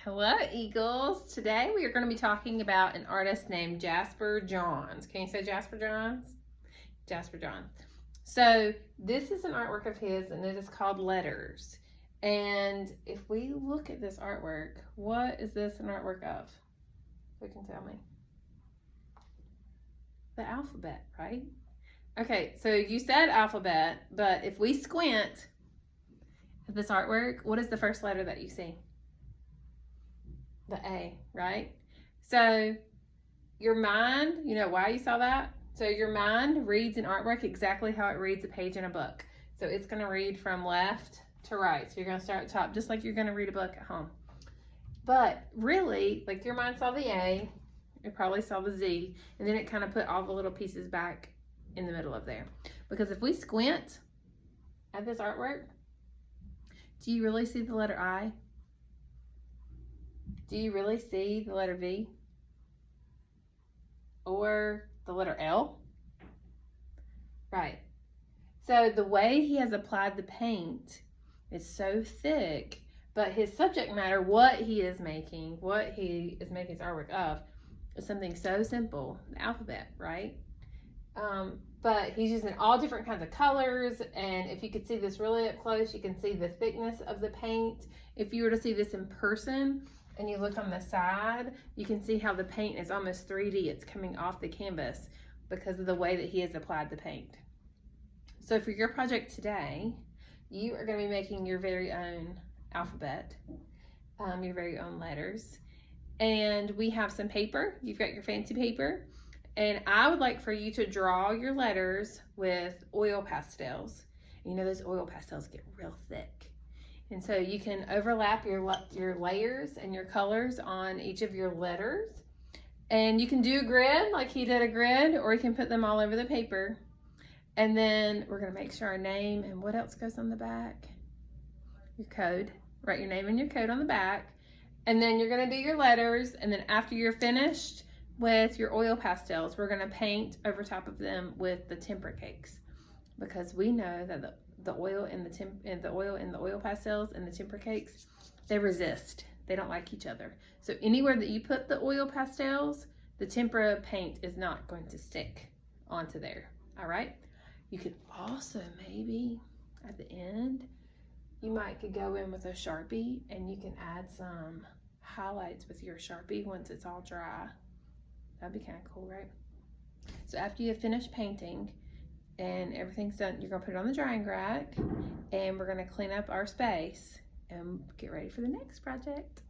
Hello, Eagles. Today we are going to be talking about an artist named Jasper Johns. Can you say Jasper Johns? Jasper Johns. So this is an artwork of his and it is called Letters. And if we look at this artwork, what is this an artwork of? Who can tell me? The alphabet, right? Okay, so you said alphabet, but if we squint at this artwork, what is the first letter that you see? The A, right? So your mind, you know why you saw that? So your mind reads an artwork exactly how it reads a page in a book. So it's going to read from left to right. So you're going to start at the top just like you're going to read a book at home. But really, like your mind saw the A, it probably saw the Z, and then it kind of put all the little pieces back in the middle of there. Because if we squint at this artwork, do you really see the letter I? Do you really see the letter V? Or the letter L? Right. So the way he has applied the paint is so thick, but his subject matter, what he is making his artwork of, is something so simple, the alphabet, right? But he's using all different kinds of colors, and if you could see this really up close, you can see the thickness of the paint. If you were to see this in person, and you look on the side, you can see how the paint is almost 3D. It's coming off the canvas because of the way that he has applied the paint. So for your project today, you are going to be making your very own alphabet, your very own letters. And we have some paper. You've got your fancy paper. And I would like for you to draw your letters with oil pastels. You know those oil pastels get real thick. And so you can overlap your layers and your colors on each of your letters. And you can do a grid like he did a grid, or you can put them all over the paper. And then we're going to make sure our name and what else goes on the back? Your code. Write your name and your code on the back. And then you're going to do your letters. And then after you're finished with your oil pastels, we're going to paint over top of them with the tempera cakes. Because we know that the oil and the oil pastels and the tempera cakes, they resist. They don't like each other. So anywhere that you put the oil pastels, the tempera paint is not going to stick onto there. All right. You could also maybe at the end, you could go in with a Sharpie and you can add some highlights with your Sharpie once it's all dry. That'd be kind of cool, right? So after you have finished painting and everything's done, you're gonna put it on the drying rack and we're gonna clean up our space and get ready for the next project.